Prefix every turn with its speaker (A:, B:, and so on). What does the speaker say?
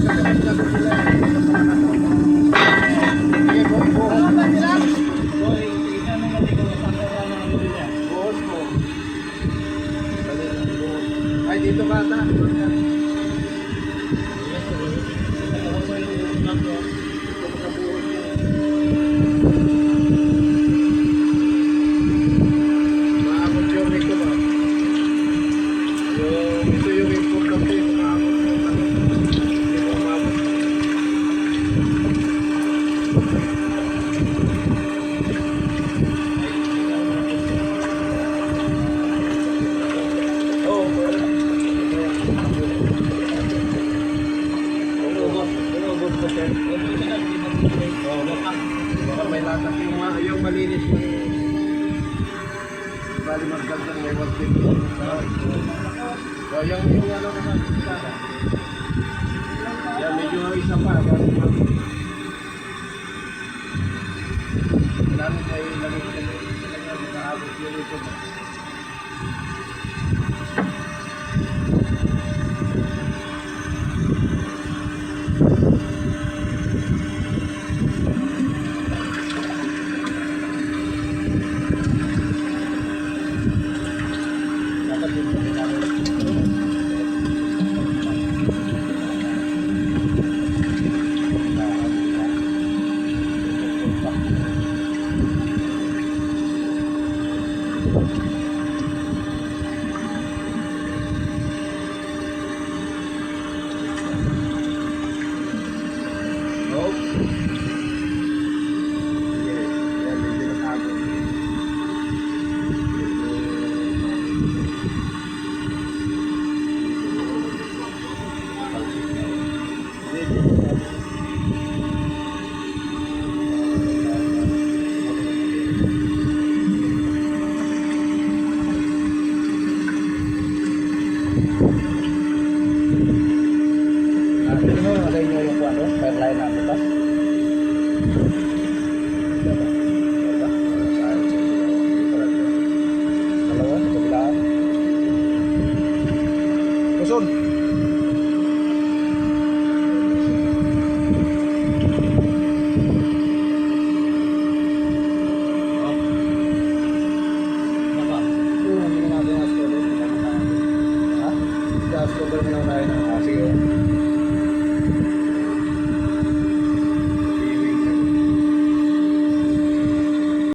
A: Ay, dito ka na. Yung malinis mo bali magdagdag may 150. So yung ano naman sana yan medyo isa pa namin ay lagay sa kanya makaabot yun ito ba. Luzon.